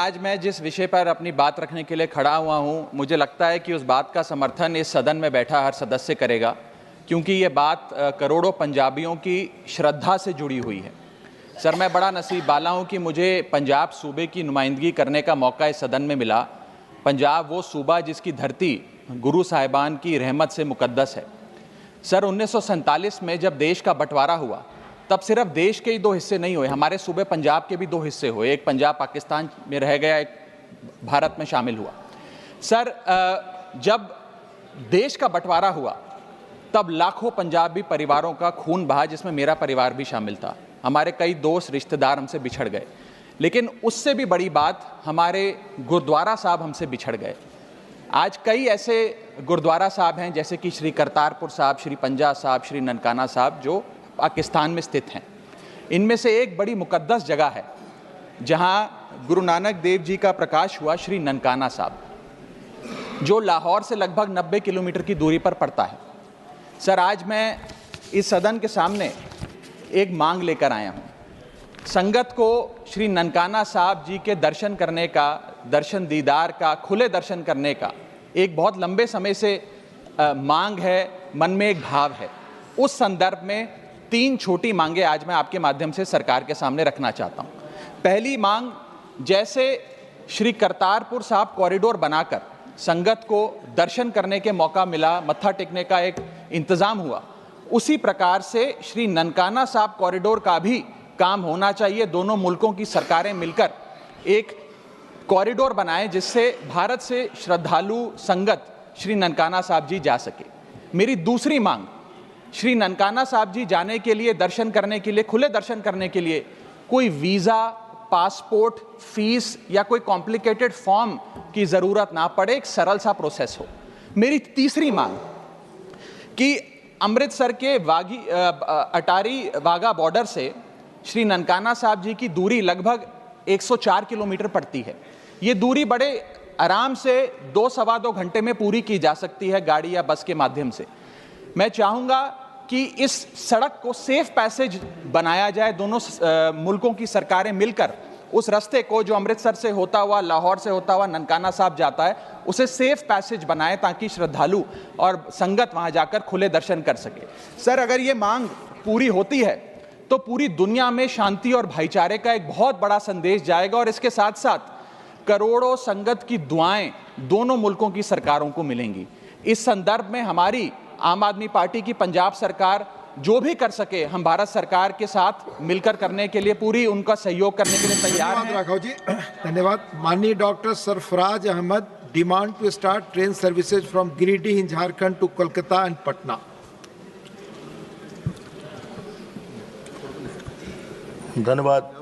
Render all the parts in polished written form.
आज मैं जिस विषय पर अपनी बात रखने के लिए खड़ा हुआ हूं, मुझे लगता है कि उस बात का समर्थन इस सदन में बैठा हर सदस्य करेगा, क्योंकि ये बात करोड़ों पंजाबियों की श्रद्धा से जुड़ी हुई है। सर, मैं बड़ा नसीब वाला हूं कि मुझे पंजाब सूबे की नुमाइंदगी करने का मौका इस सदन में मिला। पंजाब वो सूबा जिसकी धरती गुरु साहिबान की रहमत से मुकद्दस है। सर, 1947 में जब देश का बंटवारा हुआ, तब सिर्फ देश के ही दो हिस्से नहीं हुए, हमारे सूबे पंजाब के भी दो हिस्से हुए। एक पंजाब पाकिस्तान में रह गया, एक भारत में शामिल हुआ। सर, जब देश का बंटवारा हुआ तब लाखों पंजाबी परिवारों का खून बहा, जिसमें मेरा परिवार भी शामिल था। हमारे कई दोस्त रिश्तेदार हमसे बिछड़ गए, लेकिन उससे भी बड़ी बात, हमारे गुरुद्वारा साहब हमसे बिछड़ गए। आज कई ऐसे गुरुद्वारा साहब हैं, जैसे कि श्री करतारपुर साहब, श्री पंजा साहब, श्री ननकाना साहब, जो पाकिस्तान में स्थित हैं। इनमें से एक बड़ी मुकद्दस जगह है जहां गुरु नानक देव जी का प्रकाश हुआ, श्री ननकाना साहब, जो लाहौर से लगभग 90 किलोमीटर की दूरी पर पड़ता है। सर, आज मैं इस सदन के सामने एक मांग लेकर आया हूं। संगत को श्री ननकाना साहब जी के दर्शन करने का, दर्शन दीदार का, खुले दर्शन करने का एक बहुत लंबे समय से मांग है, मन में एक भाव है। उस संदर्भ में 3 छोटी मांगे आज मैं आपके माध्यम से सरकार के सामने रखना चाहता हूं। पहली मांग, जैसे श्री करतारपुर साहब कॉरिडोर बनाकर संगत को दर्शन करने के मौका मिला, मत्था टेकने का एक इंतजाम हुआ, उसी प्रकार से श्री ननकाना साहब कॉरिडोर का भी काम होना चाहिए। दोनों मुल्कों की सरकारें मिलकर एक कॉरिडोर बनाएं, जिससे भारत से श्रद्धालु संगत श्री ननकाना साहब जी जा सके। मेरी दूसरी मांग, श्री ननकाना साहब जी जाने के लिए, दर्शन करने के लिए, खुले दर्शन करने के लिए कोई वीज़ा, पासपोर्ट, फीस या कोई कॉम्प्लिकेटेड फॉर्म की ज़रूरत ना पड़े, एक सरल सा प्रोसेस हो। मेरी तीसरी मांग कि अमृतसर के अटारी वाघा बॉर्डर से श्री ननकाना साहब जी की दूरी लगभग 104 किलोमीटर पड़ती है। ये दूरी बड़े आराम से 2 सवा 2 घंटे में पूरी की जा सकती है, गाड़ी या बस के माध्यम से। मैं चाहूँगा कि इस सड़क को सेफ पैसेज बनाया जाए। दोनों मुल्कों की सरकारें मिलकर उस रास्ते को, जो अमृतसर से होता हुआ, लाहौर से होता हुआ ननकाना साहब जाता है, उसे सेफ पैसेज बनाएं, ताकि श्रद्धालु और संगत वहां जाकर खुले दर्शन कर सके। सर, अगर ये मांग पूरी होती है तो पूरी दुनिया में शांति और भाईचारे का एक बहुत बड़ा संदेश जाएगा, और इसके साथ साथ करोड़ों संगत की दुआएं दोनों मुल्कों की सरकारों को मिलेंगी। इस संदर्भ में हमारी आम आदमी पार्टी की पंजाब सरकार जो भी कर सके, हम भारत सरकार के साथ मिलकर करने के लिए, पूरी उनका सहयोग करने के लिए तैयार हैं। राघव जी, धन्यवाद। माननीय doctor Sarfaraz Ahmed, demand to start train services from Giridih in Jharkhand to Kolkata and Patna. धन्यवाद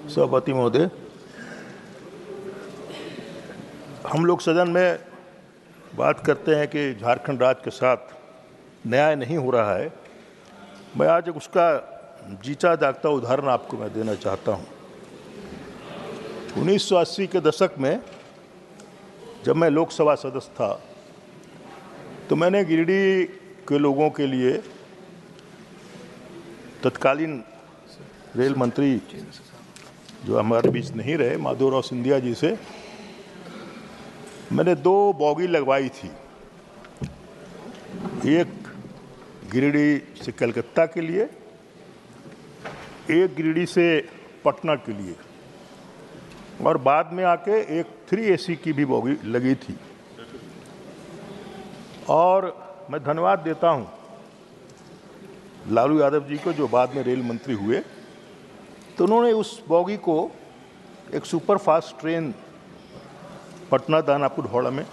सभापति महोदय। हम लोग सदन में बात करते हैं कि झारखंड राज्य के साथ न्याय नहीं हो रहा है। मैं आज उसका जीता जागता उदाहरण आपको मैं देना चाहता हूं। 1980 के दशक में जब मैं लोकसभा सदस्य था, तो मैंने गिरिडीह के लोगों के लिए तत्कालीन रेल मंत्री, जो हमारे बीच नहीं रहे, माधवराव सिंधिया जी से मैंने 2 बॉगी लगवाई थी। एक गिरिडीह से कलकत्ता के लिए, एक गिरिडीह से पटना के लिए, और बाद में आके एक 3 AC की भी बॉगी लगी थी। और मैं धन्यवाद देता हूं लालू यादव जी को, जो बाद में रेल मंत्री हुए, तो उन्होंने उस बॉगी को एक super fast train Patna Danapur Howrah में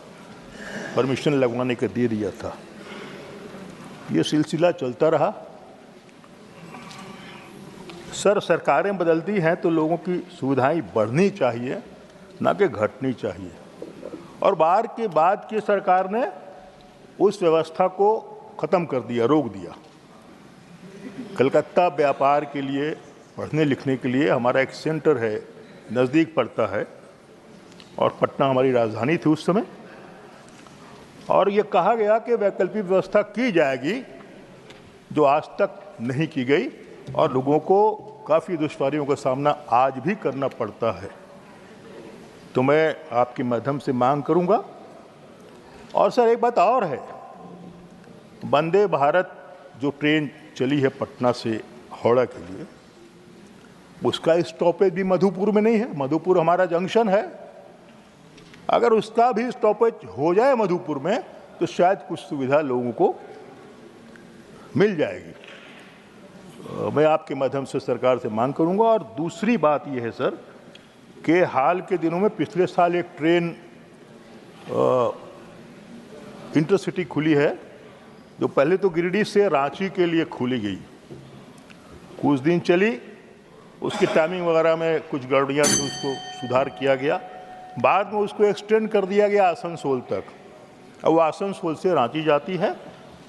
परमिशन लगवाने का दे दिया था। ये सिलसिला चलता रहा। सर, सरकारें बदलती हैं तो लोगों की सुविधाएं बढ़नी चाहिए, ना कि घटनी चाहिए। और बाद की सरकार ने उस व्यवस्था को ख़त्म कर दिया, रोक दिया। कलकत्ता व्यापार के लिए, पढ़ने लिखने के लिए हमारा एक सेंटर है, नज़दीक पड़ता है, और पटना हमारी राजधानी थी उस समय। और ये कहा गया कि वैकल्पिक व्यवस्था की जाएगी, जो आज तक नहीं की गई, और लोगों को काफ़ी दुश्वारियों का सामना आज भी करना पड़ता है। तो मैं आपके माध्यम से मांग करूंगा। और सर एक बात और है, वंदे भारत जो ट्रेन चली है पटना से हावड़ा के लिए, उसका स्टॉपेज भी मधुपुर में नहीं है। मधुपुर हमारा जंक्शन है। अगर उसका भी स्टॉपेज हो जाए मधुपुर में तो शायद कुछ सुविधा लोगों को मिल जाएगी। मैं आपके माध्यम से सरकार से मांग करूंगा। और दूसरी बात यह है सर कि हाल के दिनों में पिछले साल एक ट्रेन इंटरसिटी खुली है, जो पहले तो गिरिडीह से रांची के लिए खोली गई, कुछ दिन चली, उसकी टाइमिंग वगैरह में कुछ गड़बड़ियाँ थी, उसको सुधार किया गया, बाद में उसको एक्सटेंड कर दिया गया आसनसोल तक। अब वो आसनसोल से रांची जाती है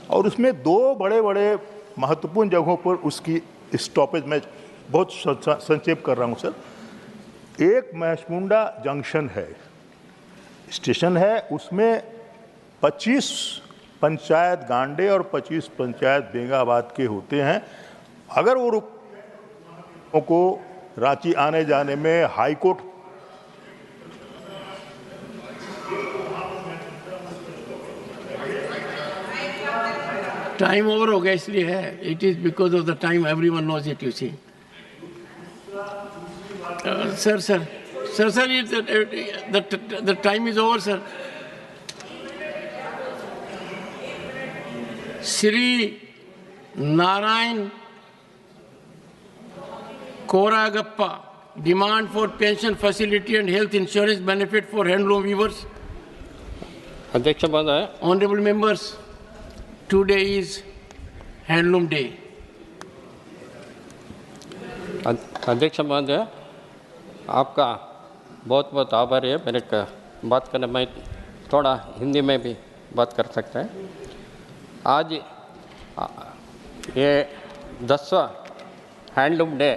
और उसमें दो बड़े बड़े महत्वपूर्ण जगहों पर उसकी स्टॉपेज में बहुत संक्षेप कर रहा हूँ सर। एक महसमुंडा जंक्शन है, स्टेशन है, उसमें 25 पंचायत गांडे और 25 पंचायत बेंगाबाद के होते हैं। अगर वो रुकों को रांची आने जाने में हाई कोर्ट टाइम ओवर हो गया इसलिए है। It is because of the time, everyone knows it, you see. Sir the time is over sir. Shri Narayana Koragappa, demand for pension facility and health insurance benefit for handloom weavers. अध्यक्ष महोदय, honourable members, today is Handloom Day. अध्यक्ष महोदय, आपका बहुत बहुत आभार है। मेरे का बात करने में थोड़ा हिंदी में भी बात कर सकते हैं। आज ये 10वां हैंडलूम डे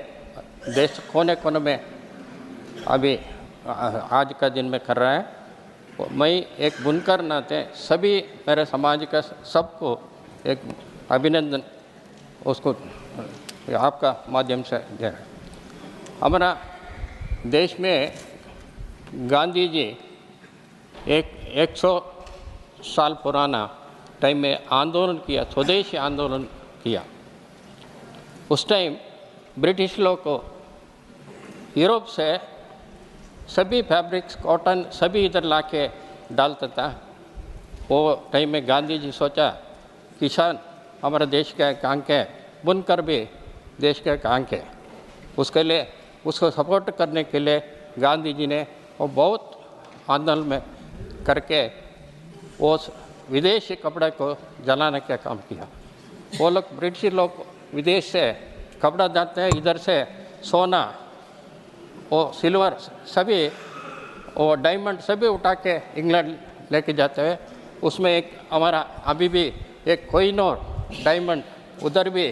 देश कोने कोने में अभी आज का दिन में कर रहा है। मैं एक बुनकर नाते सभी मेरे समाज का सबको एक अभिनंदन उसको आपका माध्यम से दे रहे हैं। हमारा देश में गांधी जी एक 100 साल पुराना टाइम में आंदोलन किया, स्वदेशी आंदोलन किया। उस टाइम ब्रिटिश लोग को यूरोप से सभी फैब्रिक्स, कॉटन सभी इधर लाके डालता था। वो टाइम में गांधी जी सोचा किसान हमारे देश का एक अंग है, बुनकर भी देश का एक अंग है। उसके लिए उसको सपोर्ट करने के लिए गांधी जी ने वो बहुत आंदोलन में करके वो विदेशी कपड़े को जलाने का काम किया। वो लोग ब्रिटिश लोग विदेश से कपड़ा जाते हैं, इधर से सोना, वो सिल्वर सभी, वो डायमंड सभी उठा के इंग्लैंड लेके जाते हैं। उसमें एक हमारा अभी भी एक कोहिनूर डायमंड उधर भी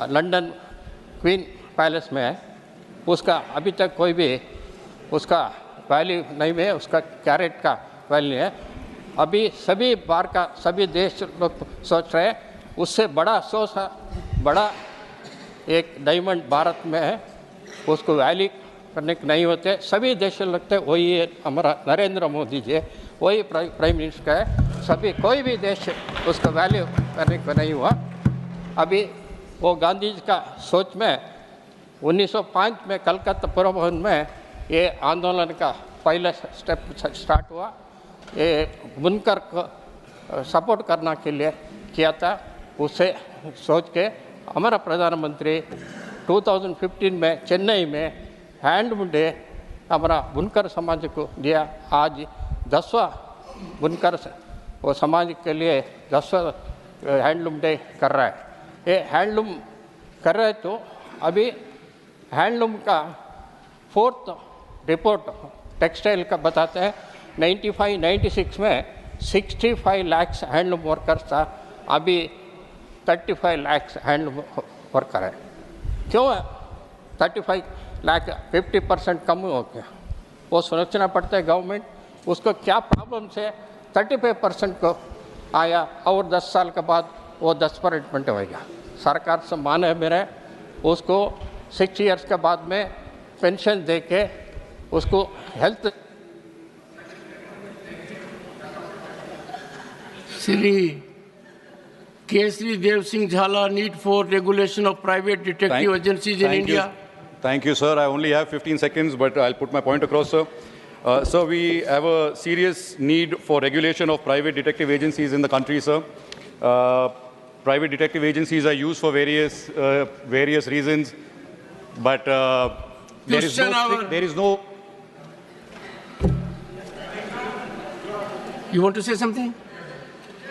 लंदन क्वीन पैलेस में है। उसका अभी तक कोई भी उसका वैल्यू नहीं है, उसका कैरेट का वैल्यू है। अभी सभी बार का सभी देश लोग सोच रहे हैं उससे बड़ा बड़ा एक डायमंड भारत में है, उसको वैल्यू करने के नहीं होते। सभी देश लगते वही है हमारा नरेंद्र मोदी जी, वही प्राइम मिनिस्टर है। सभी कोई भी देश उसका वैल्यू करने का नहीं हुआ। अभी वो गांधी जी का सोच में 1905 में कलकत्ता पूर्व भवन में ये आंदोलन का पहला स्टेप स्टार्ट हुआ। ये बुनकर को सपोर्ट करने के लिए किया था। उससे सोच के हमारा प्रधानमंत्री 2015 में चेन्नई में हैंडलूम डे हमारा बुनकर समाज को दिया। आज 10वां बुनकर वो समाज के लिए 10वां हैंडलूम डे कर रहा है। ये हैंडलूम कर रहे तो अभी हैंडलूम का 4th रिपोर्ट टेक्सटाइल का बताते हैं 95-96 में 65 लाख हैंडलूम वर्कर्स था, अभी 35 लाख हैंडलूम वर्कर है। क्यों है 35 लाख? 50% कम हो गया। वो सोचना पड़ता है गवर्नमेंट उसको क्या प्रॉब्लम से 35% को आया और 10 साल के बाद वो 10% होएगा। सरकार से माने मेरे उसको 6 इयर्स के बाद में पेंशन दे के उसको health Shri Kesri Dev Singh Jhala, need for regulation of private detective agencies in India. Thank you, sir. I only have 15 seconds, but I'll put my point across, sir. Sir, we have a serious need for regulation of private detective agencies in the country, sir. Private detective agencies are used for various reasons, but there is no. You want to say something?